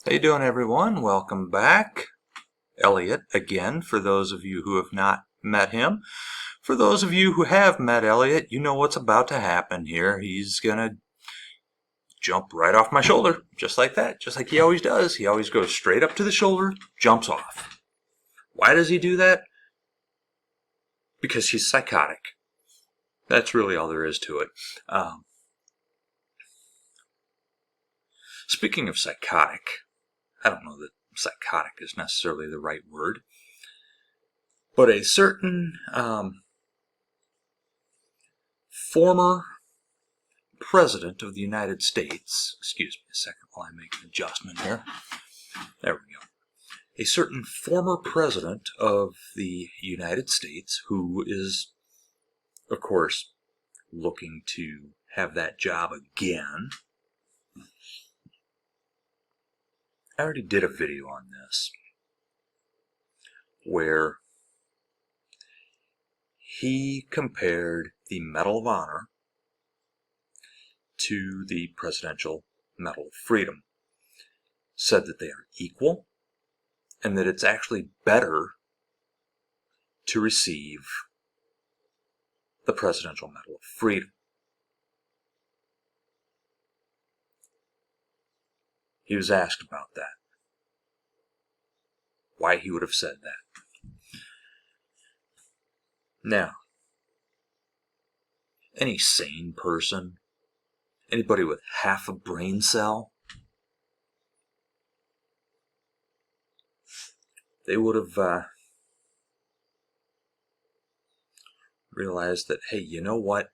How you doing, everyone? Welcome back. Elliot again, for those of you who have not met him. For those of you who have met Elliot, you know what's about to happen here. He's gonna jump right off my shoulder, just like that, just like he always does. He always goes straight up to the shoulder, jumps off. Why does he do that? Because he's psychotic. That's really all there is to it. Speaking of psychotic, I don't know that psychotic is necessarily the right word, but a certain former President of the United States, excuse me a second while I make an adjustment here. There we go. A certain former President of the United States who is, of course, looking to have that job again. I already did a video on this where he compared the Medal of Honor to the Presidential Medal of Freedom, said that they are equal, and that it's actually better to receive the Presidential Medal of Freedom. He was asked about that, why he would have said that. Now, any sane person, anybody with half a brain cell, they would have realized that, hey, you know what?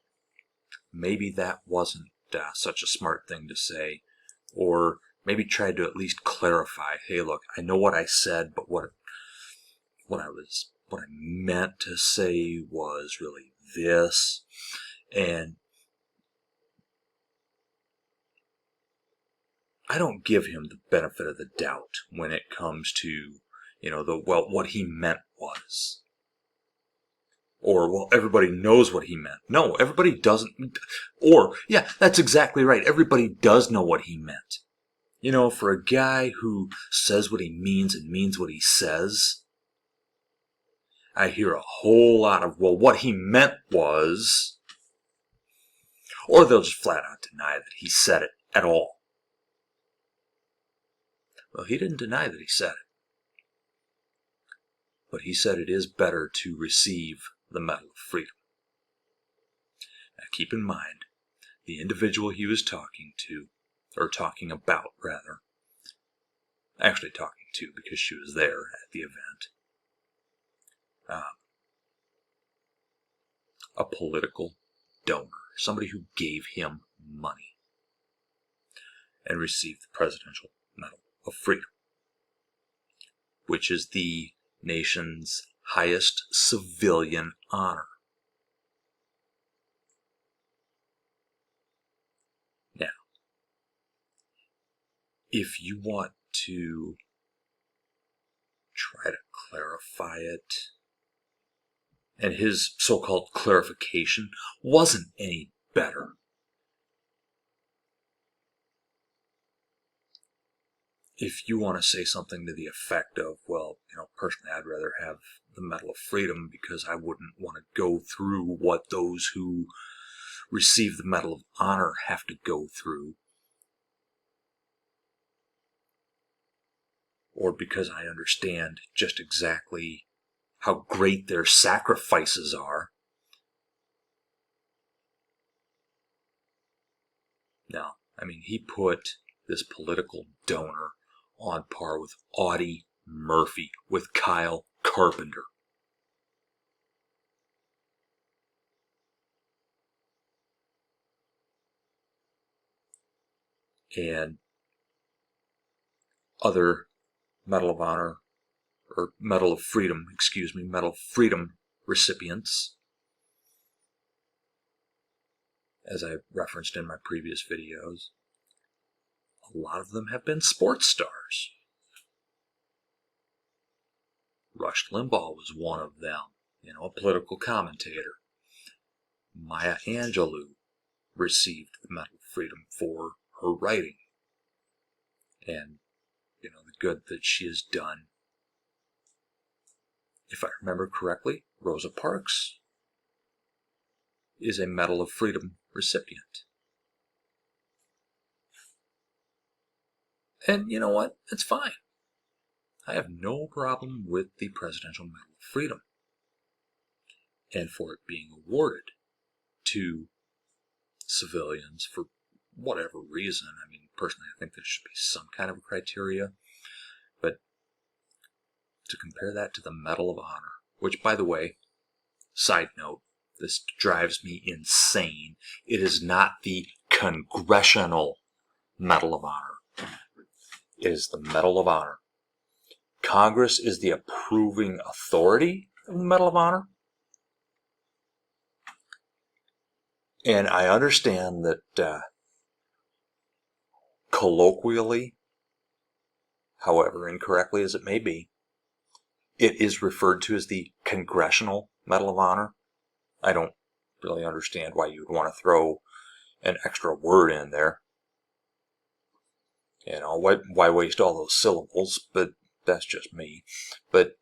Maybe that wasn't such a smart thing to say, or maybe tried to at least clarify. Hey, look, I know what I said, but what I meant to say was really this, and I don't give him the benefit of the doubt when it comes to, what he meant was. Or, well, everybody knows what he meant. No, everybody doesn't. Or, yeah, that's exactly right. Everybody does know what he meant. For a guy who says what he means and means what he says, I hear a whole lot of, well, what he meant was, or they'll just flat out deny that he said it at all. Well, he didn't deny that he said it. But he said it is better to receive the Medal of Freedom. Now, keep in mind, the individual he was talking about, actually talking to because she was there at the event, a political donor, somebody who gave him money and received the Presidential Medal of Freedom, which is the nation's highest civilian honor. Now, if you want to try to clarify it, and his so-called clarification wasn't any better, if you want to say something to the effect of, well, personally I'd rather have the Medal of Freedom because I wouldn't want to go through what those who receive the Medal of Honor have to go through, or because I understand just exactly how great their sacrifices are. No, he put this political donor on par with Audie Murphy, with Kyle Carpenter. And other Medal of Honor, or Medal of Freedom recipients, as I referenced in my previous videos. A lot of them have been sports stars. Rush Limbaugh was one of them, a political commentator. Maya Angelou received the Medal of Freedom for her writing. And, good that she has done. If I remember correctly, Rosa Parks is a Medal of Freedom recipient. And you know what? It's fine. I have no problem with the Presidential Medal of Freedom and for it being awarded to civilians for whatever reason. I mean, personally, I think there should be some kind of a criteria. But to compare that to the Medal of Honor, which, by the way, side note, this drives me insane. It is not the Congressional Medal of Honor. It is the Medal of Honor. Congress is the approving authority of the Medal of Honor. And I understand that colloquially, however incorrectly as it may be, it is referred to as the Congressional Medal of Honor. I don't really understand why you would want to throw an extra word in there. You know, why waste all those syllables? But that's just me. But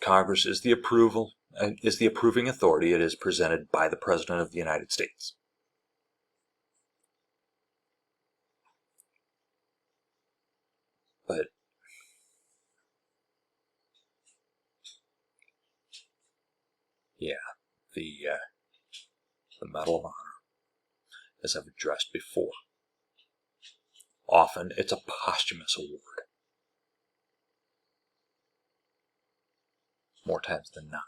Congress is the approving authority. It is presented by the President of the United States. But yeah, the Medal of Honor, as I've addressed before, often it's a posthumous award. More times than not.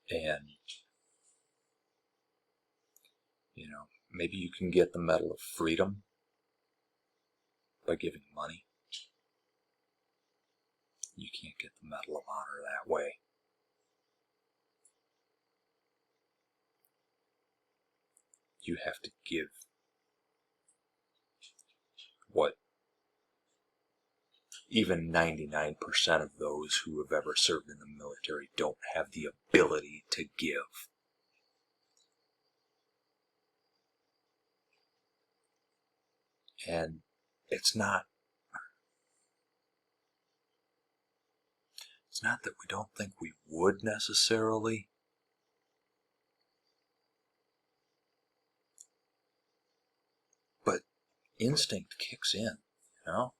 And, you know, maybe you can get the Medal of Freedom by giving money. You can't get the Medal of Honor that way. You have to give what even 99% of those who have ever served in the military don't have the ability to give. And it's not that we don't think we would necessarily, but instinct kicks in, you know?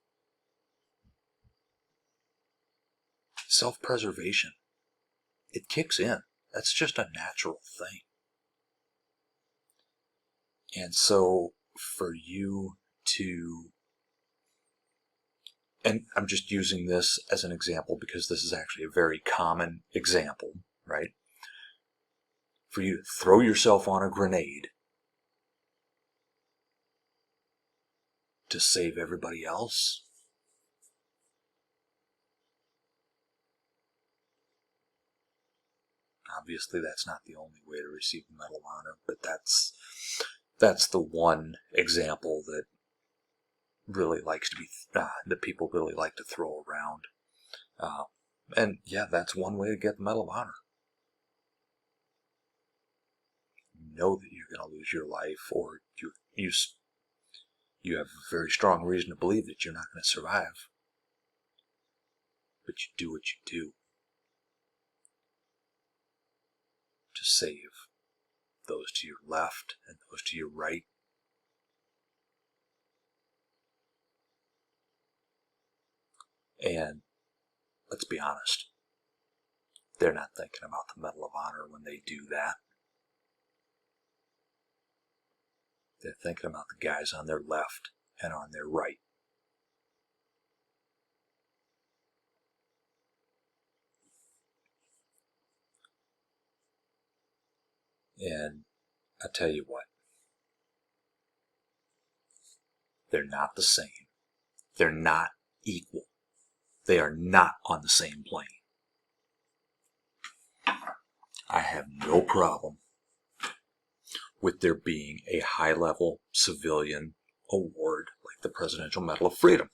Self-preservation, it kicks in. That's just a natural thing. And so for you to, and I'm just using this as an example because this is actually a very common example, right? For you to throw yourself on a grenade to save everybody else, obviously that's not the only way to receive the Medal of Honor, but that's the one example that really likes to be, that people really like to throw around. And yeah, that's one way to get the Medal of Honor. You know that you're going to lose your life, or you have a very strong reason to believe that you're not going to survive. But you do what you do to save those to your left and those to your right. And let's be honest, they're not thinking about the Medal of Honor when they do that. They're thinking about the guys on their left and on their right. And I tell you what, they're not the same. They're not equal. They are not on the same plane. I have no problem with there being a high-level civilian award like the Presidential Medal of Freedom.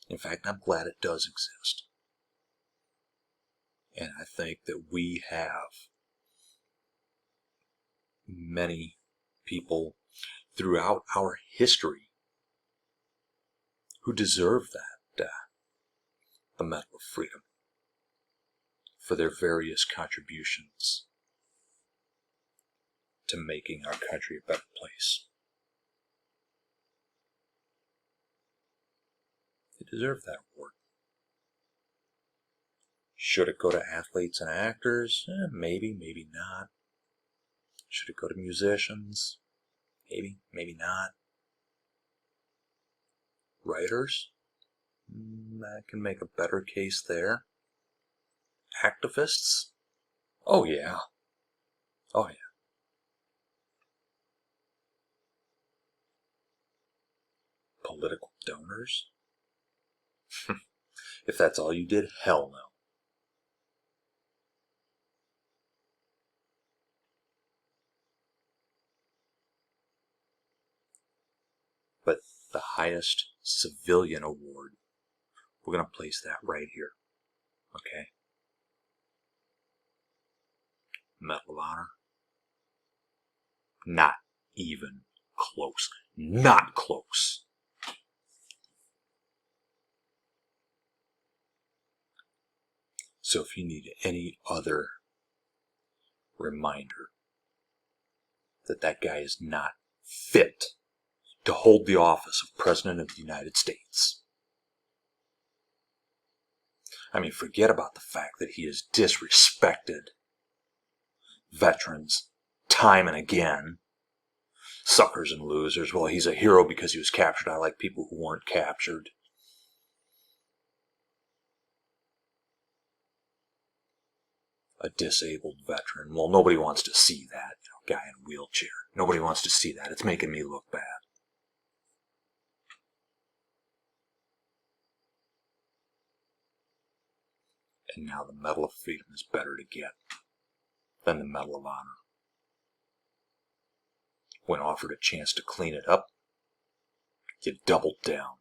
In fact, I'm glad it does exist. And I think that we have many people throughout our history who deserve that, the Medal of Freedom, for their various contributions to making our country a better place. They deserve that award. Should it go to athletes and actors? Maybe, maybe not. Should it go to musicians? Maybe, maybe not. Writers? I can make a better case there. Activists? Oh yeah. Oh yeah. Political donors? If that's all you did, hell no. But the highest civilian award, we're going to place that right here. Okay? Medal of Honor. Not even close. Not close. So if you need any other reminder that that guy is not fit to hold the office of President of the United States. I mean, forget about the fact that he has disrespected veterans time and again. Suckers and losers. Well, he's a hero because he was captured. I like people who weren't captured. A disabled veteran. Well, nobody wants to see that. Guy in a wheelchair. Nobody wants to see that. It's making me look bad. And now the Medal of Freedom is better to get than the Medal of Honor. When offered a chance to clean it up, you doubled down.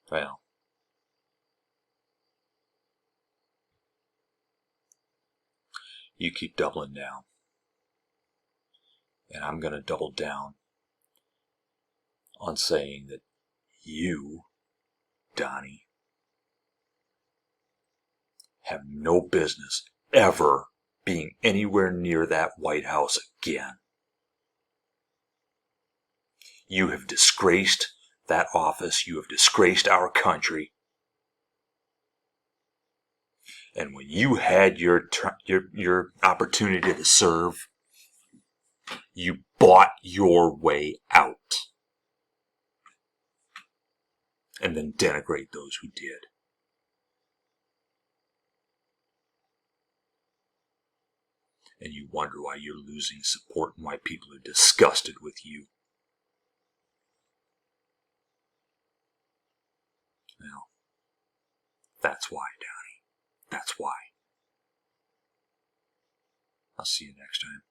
Well, you keep doubling down. And I'm going to double down on saying that you, Donnie, have no business ever being anywhere near that White House again. You have disgraced that office. You have disgraced our country. And when you had your opportunity to serve, you bought your way out. And then denigrate those who did. And you wonder why you're losing support and why people are disgusted with you. Well, that's why, Donnie. That's why. I'll see you next time.